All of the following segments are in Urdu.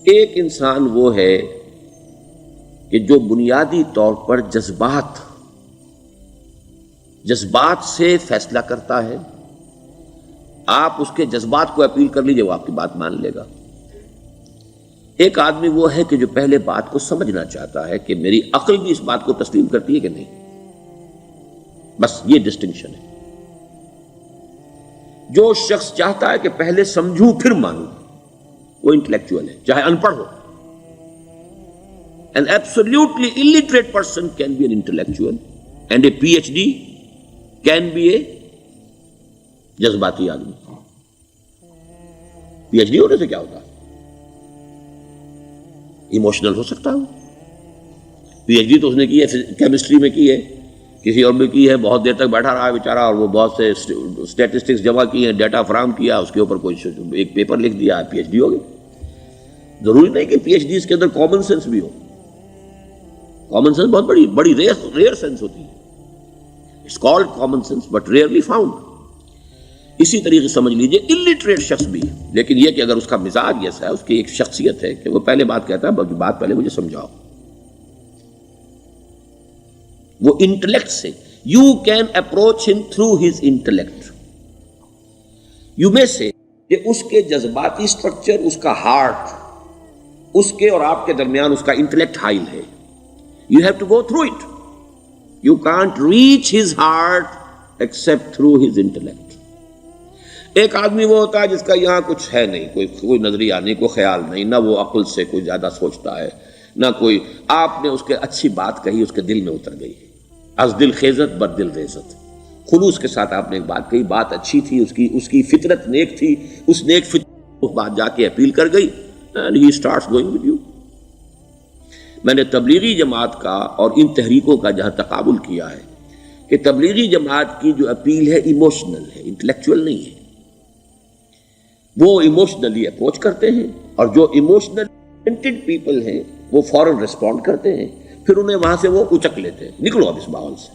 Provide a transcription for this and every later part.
ایک انسان وہ ہے کہ جو بنیادی طور پر جذبات سے فیصلہ کرتا ہے. آپ اس کے جذبات کو اپیل کر لیجیے، وہ آپ کی بات مان لے گا. ایک آدمی وہ ہے کہ جو پہلے بات کو سمجھنا چاہتا ہے کہ میری عقل بھی اس بات کو تسلیم کرتی ہے کہ نہیں. بس یہ ڈسٹنکشن ہے. جو شخص چاہتا ہے کہ پہلے سمجھوں پھر مانوں، وہ انٹلیکچوئل ہے، چاہے ان پڑھ ہو. An absolutely illiterate person can be an intellectual and a PhD can be a جذباتی آدمی. پی ایچ ڈی ہونے سے کیا ہوتا ہے؟ ایموشنل ہو سکتا ہے. پی ایچ ڈی تو اس نے کی ہے کیمسٹری میں کی ہے، کسی اور میں کی ہے، بہت دیر تک بیٹھا رہا ہے بیچارہ، اور وہ بہت سے اسٹیٹسٹکس جمع کی ہیں، ڈیٹا فراہم کیا، اس کے اوپر کوئی ایک پیپر لکھ دیا، پی ایچ ڈی ہو گئی. ضروری نہیں کہ پی ایچ ڈی اس کے اندر کامن سینس بھی ہو. کامن سینس بہت بڑی ریئر سینس ہوتی ہے. It's called common sense but rarely found. اسی طریقے سمجھ لیجئے الٹریٹ شخص بھی، لیکن یہ کہ اگر اس کا مزاج ایسا ہے، اس کی ایک شخصیت ہے کہ وہ پہلے بات کہتا ہے، بلکہ بات پہلے مجھے سمجھاؤ. وہ انٹلیکٹ سے یو کین اپروچ ہم تھرو ہز انٹلیکٹ. یو میں سے کہ اس کے جذباتی سٹرکچر، اس کا ہارٹ، اس کے اور آپ کے درمیان اس کا انٹلیکٹ حائل ہے. You have to go through it. You can't reach his heart except through his intellect. ایک آدمی وہ ہوتا ہے جس کا یہاں کچھ ہے نہیں، کوئی نظریہ نہیں، کوئی خیال نہیں، نہ وہ عقل سے کوئی زیادہ سوچتا ہے، نہ کوئی. آپ نے اس کے اچھی بات کہی، اس کے دل میں اتر گئی. از دل خیزت بر دل ریزت. خلوص کے ساتھ آپ نے ایک بات کہی، بات اچھی تھی، اس کی فطرت نیک تھی، اس نیک فطرت اس بات جا کے اپیل کر گئی. And he starts going with you. میں نے تبلیغی جماعت کا اور ان تحریکوں کا جہاں تقابل کیا ہے کہ تبلیغی جماعت کی جو اپیل ہے ایموشنل ہے، انٹلیکچوئل نہیں ہے. وہ ایموشنلی اپروچ کرتے ہیں، اور جو ایموشنل پیپل ہیں وہ فوراً ریسپونڈ کرتے ہیں، پھر انہیں وہاں سے وہ اچک لیتے ہیں. نکلو اب اس ماحول سے،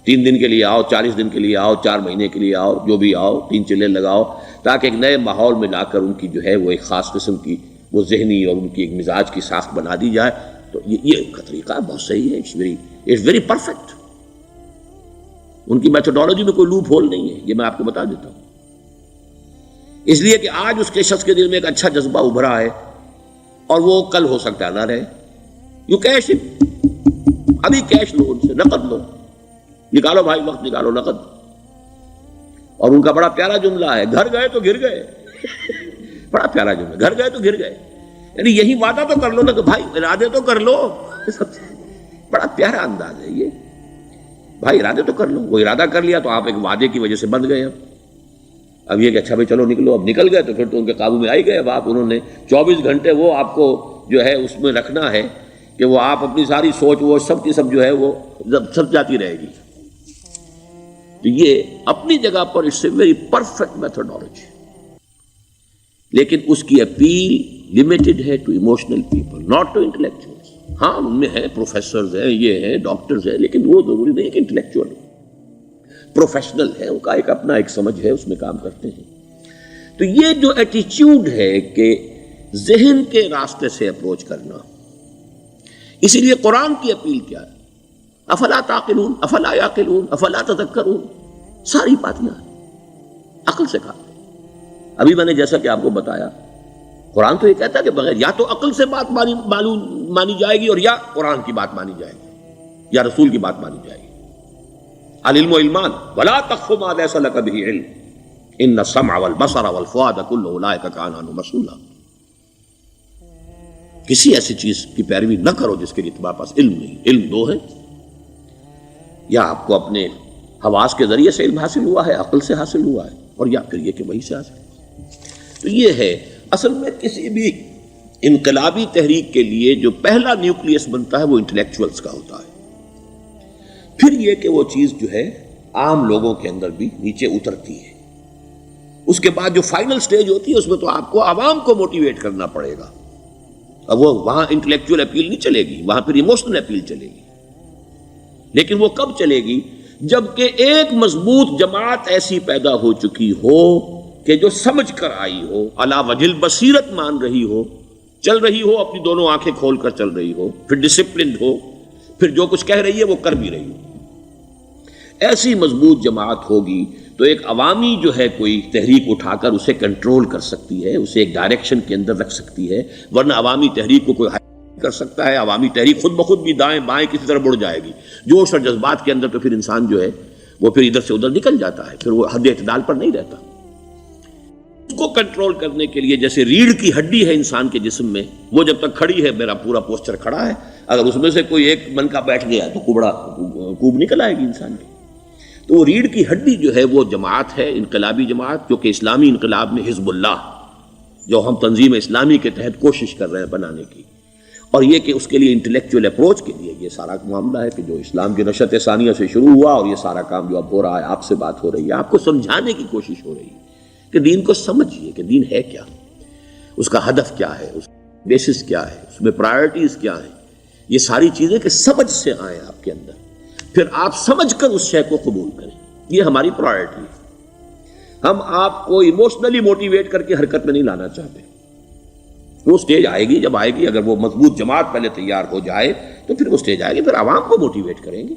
3 دن کے لیے آؤ، 40 دن کے لیے آؤ، 4 مہینے کے لیے آؤ، جو بھی آؤ، 3 چلے لگاؤ، تاکہ ایک نئے ماحول میں لا کر ان کی جو ہے وہ ایک خاص قسم کی وہ ذہنی اور ان کی ایک مزاج کی ساخت بنا دی جائے. تو یہ کا طریقہ بہت صحیح ہے. It's very perfect. ان کی میتھڈالوجی میں کوئی لوپ ہول نہیں ہے، یہ میں آپ کو بتا دیتا ہوں. اس لیے کہ آج اس کے شخص کے دل میں ایک اچھا جذبہ ابھرا ہے، اور وہ کل ہو سکتا ہے نہ رہے. یو کیش، ابھی کیش لو، ان سے نقد لو، نکالو بھائی، وقت نکالو، نقد. اور ان کا بڑا پیارا جملہ ہے، گھر گئے تو گر گئے. بڑا پیارا جملہ، گھر گئے تو گر گئے. یعنی یہی وعدہ تو کر لو نا کہ بھائی ارادے تو کر لو. بڑا پیارا انداز ہے یہ. بھائی ارادے تو کر لو. وہ ارادہ کر لیا تو آپ ایک وعدے کی وجہ سے بند گئے. اب یہ کہ اچھا بھائی چلو نکلو، اب نکل گئے تو پھر تو ان کے قابو میں آئی گئے. اب آپ انہوں نے 24 گھنٹے وہ آپ کو جو ہے اس میں رکھنا ہے کہ وہ آپ اپنی ساری سوچ وہ سب کی سب جو ہے وہ سب جاتی رہے گی. تو یہ اپنی جگہ پر it's a very perfect methodology, لیکن اس کی اپیل لمیٹڈ ہے to emotional people, not to intellectuals. ہاں ان میں ہیں پروفیسرز ہیں، یہ ہیں ڈاکٹرز ہیں، لیکن وہ ضروری نہیں کہ انٹلیکچوئل پروفیشنل ہے. ان کا ایک اپنا ایک سمجھ ہے، اس میں کام کرتے ہیں. تو یہ جو ایٹیچیوڈ ہے کہ ذہن کے راستے سے اپروچ کرنا، اسی لیے قرآن کی اپیل کیا ہے؟ افلا تعقلون، افلا یعقلون، افلا تذکرون. ساری باتیں عقل سے کہا. ابھی میں نے جیسا کہ آپ کو بتایا، قرآن تو یہ کہتا ہے کہ بغیر یا تو عقل سے بات مانی جائے گی، اور یا قرآن کی بات مانی جائے گی، یا رسول کی بات مانی جائے گی. العلم علمان ولا تقف ما ليس لك به علم ان السمع والبصر والفؤاد كل اولئك كان عنه مسؤولا. کسی ایسی چیز کی پیروی نہ کرو جس کے لیے تمہارے پاس علم نہیں. علم 2 ہے، یا آپ کو اپنے حواس کے ذریعے سے علم حاصل ہوا ہے، عقل سے حاصل ہوا ہے، اور یا پھر یہ کہ وہی سے حاصل. تو یہ ہے اصل میں کسی بھی انقلابی تحریک کے لیے جو پہلا نیوکلیس بنتا ہے وہ انٹلیکچوئلز کا ہوتا ہے. پھر یہ کہ وہ چیز جو ہے عام لوگوں کے اندر بھی نیچے اترتی ہے. اس کے بعد جو فائنل سٹیج ہوتی ہے اس میں تو آپ کو عوام کو موٹیویٹ کرنا پڑے گا. اب وہ وہاں انٹلیکچوئل اپیل نہیں چلے گی، وہاں پھر ایموشنل اپیل چلے گی. لیکن وہ کب چلے گی؟ جبکہ ایک مضبوط جماعت ایسی پیدا ہو چکی ہو کہ جو سمجھ کر آئی ہو، علی وجہ البصیرت مان رہی ہو چل رہی ہو اپنی دونوں آنکھیں کھول کر چل رہی ہو، پھر ڈسپلنڈ ہو، پھر جو کچھ کہہ رہی ہے وہ کر بھی رہی ہو. ایسی مضبوط جماعت ہوگی تو ایک عوامی جو ہے کوئی تحریک اٹھا کر اسے کنٹرول کر سکتی ہے، اسے ایک ڈائریکشن کے اندر رکھ سکتی ہے. ورنہ عوامی تحریک کو کوئی کر سکتا ہے؟ عوامی تحریک خود بخود بھی دائیں بائیں کسی طرف بڑھ جائے گی. جوش اور جذبات کے اندر تو پھر انسان جو ہے وہ پھر ادھر سے ادھر نکل جاتا ہے، پھر وہ حد اعتدال پر نہیں رہتا. اس کو کنٹرول کرنے کے لیے جیسے ریڑھ کی ہڈی ہے انسان کے جسم میں، وہ جب تک کھڑی ہے میرا پورا پوسچر کھڑا ہے، اگر اس میں سے کوئی ایک منکا بیٹھ گیا تو کوب نکل آئے گی انسان کی. تو وہ ریڑھ کی ہڈی جو ہے وہ جماعت ہے، انقلابی جماعت، جو کہ اسلامی انقلاب میں حزب اللہ جو ہم تنظیم اسلامی کے تحت کوشش کر رہے ہیں بنانے کی. اور یہ کہ اس کے لیے انٹلیکچوئل اپروچ کے لیے یہ سارا معاملہ ہے کہ جو اسلام کی نشأت ثانیہ سے شروع ہوا اور یہ سارا کام جو اب ہو رہا ہے، آپ سے بات ہو رہی ہے، آپ کو سمجھانے کی کوشش ہو رہی ہے کہ دین کو سمجھیے کہ دین ہے کیا، اس کا ہدف کیا ہے، اس کا بیسس کیا ہے، اس میں پرائرٹیز کیا ہیں. یہ ساری چیزیں کہ سمجھ سے آئیں آپ کے اندر، پھر آپ سمجھ کر اس شے کو قبول کریں. یہ ہماری پرائرٹی ہے. ہم آپ کو ایموشنلی موٹیویٹ کر کے حرکت میں نہیں لانا چاہتے. وہ سٹیج آئے گی، جب آئے گی، اگر وہ مضبوط جماعت پہلے تیار ہو جائے تو پھر وہ سٹیج آئے گی، پھر عوام کو موٹیویٹ کریں گے.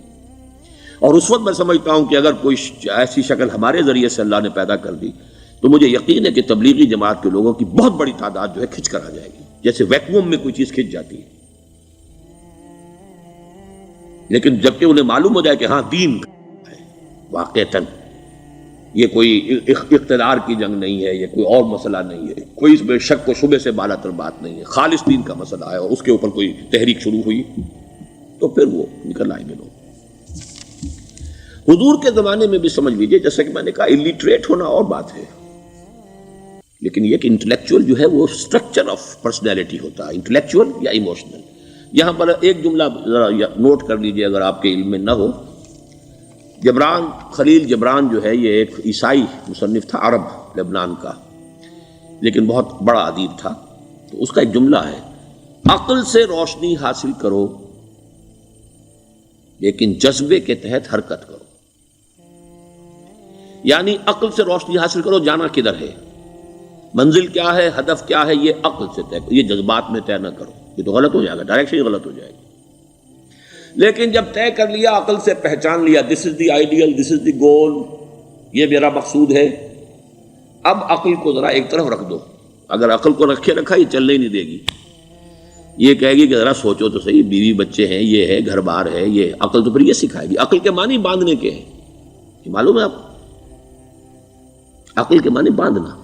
اور اس وقت میں سمجھتا ہوں کہ اگر کوئی ایسی شکل ہمارے ذریعے سے اللہ نے پیدا کر دی تو مجھے یقین ہے کہ تبلیغی جماعت کے لوگوں کی بہت بڑی تعداد جو ہے کھنچ کر آ جائے گی، جیسے ویکیوم میں کوئی چیز کھنچ جاتی ہے. لیکن جبکہ انہیں معلوم ہو جائے کہ ہاں دین ہے واقعتاً، یہ کوئی اقتدار کی جنگ نہیں ہے، یہ کوئی اور مسئلہ نہیں ہے، کوئی اس میں شک و شبے سے بالا تر بات نہیں ہے، خالص دین کا مسئلہ ہے، اور اس کے اوپر کوئی تحریک شروع ہوئی تو پھر وہ نکل آئیں گے لوگ. حضور کے زمانے میں بھی سمجھ لیجیے، جیسا کہ میں نے کہا الٹریٹ ہونا اور بات ہے، لیکن یہ کہ انٹلیکچوئل جو ہے وہ اسٹرکچر آف پرسنالٹی ہوتا ہے، انٹلیکچوئل یا ایموشنل. یہاں پر ایک جملہ ذرا نوٹ کر لیجیے اگر آپ کے علم میں نہ ہو. جبران، خلیل جبران جو ہے یہ ایک عیسائی مصنف تھا عرب لبنان کا، لیکن بہت بڑا ادیب تھا. تو اس کا ایک جملہ ہے، عقل سے روشنی حاصل کرو لیکن جذبے کے تحت حرکت کرو. یعنی عقل سے روشنی حاصل کرو، جانا کدھر ہے، منزل کیا ہے، ہدف کیا ہے، یہ عقل سے طے کرو، یہ جذبات میں طے نہ کرو، یہ تو غلط ہو جائے گا، ڈائریکشن ہی غلط ہو جائے گی. لیکن جب طے کر لیا، عقل سے پہچان لیا، دس از دی آئیڈیل، دس از دی گول، یہ میرا مقصود ہے، اب عقل کو ذرا ایک طرف رکھ دو. اگر عقل کو رکھے رکھا یہ چلنے ہی نہیں دے گی، یہ کہے گی کہ ذرا سوچو تو صحیح، بیوی بچے ہیں، یہ ہے، گھر بار ہے، یہ عقل تو پھر یہ سکھائے گی. عقل کے معنی باندھنے کے ہیں، یہ معلوم ہے آپ، عقل کے معنی باندھنا.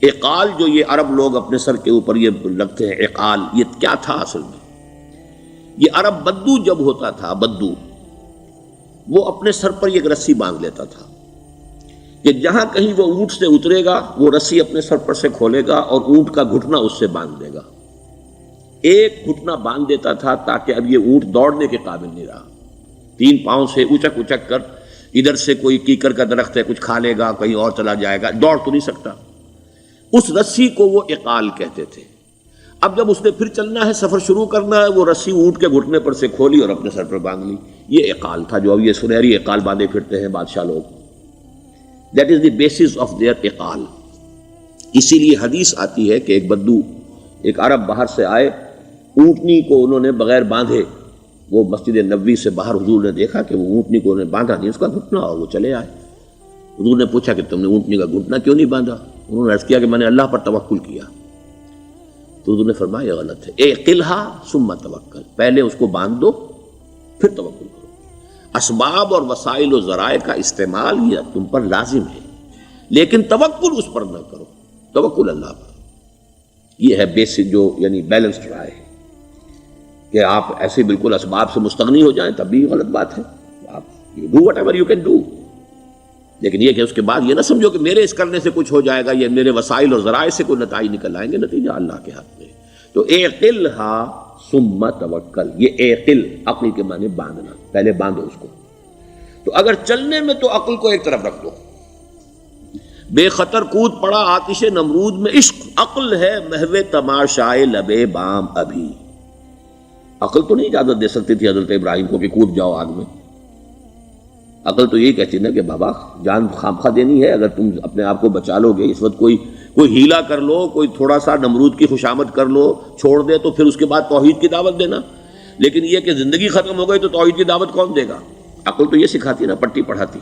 اقال جو یہ عرب لوگ اپنے سر کے اوپر یہ لگتے ہیں، اقال، یہ کیا تھا اصل میں؟ یہ عرب بدو جب ہوتا تھا، بدو وہ اپنے سر پر ایک رسی باندھ لیتا تھا کہ جہاں کہیں وہ اونٹ سے اترے گا وہ رسی اپنے سر پر سے کھولے گا اور اونٹ کا گھٹنا اس سے باندھ دے گا. ایک گھٹنا باندھ دیتا تھا تاکہ اب یہ اونٹ دوڑنے کے قابل نہیں رہا، 3 پاؤں سے اچک اچک کر، ادھر سے کوئی کیکر کا درخت ہے کچھ کھا لے گا، کہیں اور چلا جائے گا، دوڑ تو نہیں سکتا. اس رسی کو وہ اقال کہتے تھے. اب جب اس نے پھر چلنا ہے، سفر شروع کرنا ہے، وہ رسی اونٹ کے گھٹنے پر سے کھولی اور اپنے سر پر باندھ لی. یہ اقال تھا جو اب یہ سنہری اقال باندھے پھرتے ہیں بادشاہ لوگ. That is the basis of their اقال. اسی لیے حدیث آتی ہے کہ ایک بدو، ایک عرب باہر سے آئے، اونٹنی کو انہوں نے بغیر باندھے، وہ مسجد نبوی سے باہر حضور نے دیکھا کہ وہ اونٹنی کو انہوں نے باندھا نہیں، اس کا گھٹنا، اور وہ چلے آئے. حضور نے پوچھا کہ تم نے اونٹنی کا گھٹنا کیوں نہیں باندھا؟ انہوں نے عرض کیا کہ میں نے اللہ پر توکل کیا. تو حضور نے فرمایا یہ غلط ہے، اعقلھا ثم توکل، پہلے اس کو باندھ دو پھر توکل کرو. اسباب اور وسائل و ذرائع کا استعمال یہ تم پر لازم ہے، لیکن توکل اس پر نہ کرو، توکل اللہ پر. یہ ہے بیسک جو یعنی بیلنسڈ رائے ہے کہ آپ ایسے بالکل اسباب سے مستغنی ہو جائیں تب بھی غلط بات ہے. آپ do what ever you can do, لیکن یہ کہ اس کے بعد یہ نہ سمجھو کہ میرے اس کرنے سے کچھ ہو جائے گا، یہ میرے وسائل اور ذرائع سے کوئی نتائج نکل آئیں گے، نتیجہ اللہ کے ہاتھ میں. تو اعقلھا ثم توکل، یہ اعقل، عقل کے معنی باندھنا، پہلے باندھو اس کو. تو اگر چلنے میں تو عقل کو ایک طرف رکھ دو. بے خطر کود پڑا آتش نمرود میں عشق، عقل ہے محو تماشائے لبے بام ابھی. عقل تو نہیں اجازت دے سکتی تھی حضرت ابراہیم کو کہ کود جاؤ آگ میں. عقل تو یہی کہتی نا کہ بابا جان خامخواہ دینی ہے، اگر تم اپنے آپ کو بچا لو گے، اس وقت کوئی کوئی ہیلا کر لو، کوئی تھوڑا سا نمرود کی خوشامد کر لو، چھوڑ دے تو پھر اس کے بعد توحید کی دعوت دینا. لیکن یہ کہ زندگی ختم ہو گئی تو توحید کی دعوت کون دے گا؟ عقل تو یہ سکھاتی نا، پٹی پڑھاتی.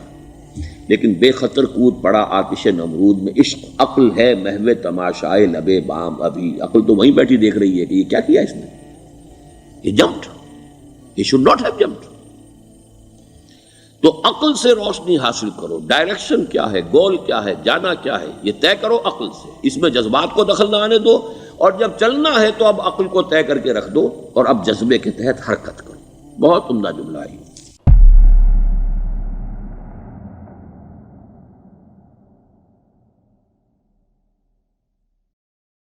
لیکن بے خطر کود پڑا آتش نمرود میں عشق، عقل ہے محو تماشائے لبے بام ابھی. عقل تو وہیں بیٹھی دیکھ رہی ہے کہ یہ کیا کیا اس نے، یہ jumped, he should not have jumped. تو عقل سے روشنی حاصل کرو، ڈائریکشن کیا ہے، گول کیا ہے، جانا کیا ہے، یہ طے کرو عقل سے. اس میں جذبات کو دخل نہ آنے دو، اور جب چلنا ہے تو اب عقل کو طے کر کے رکھ دو اور اب جذبے کے تحت حرکت کرو. بہت عمدہ جملہ ہے.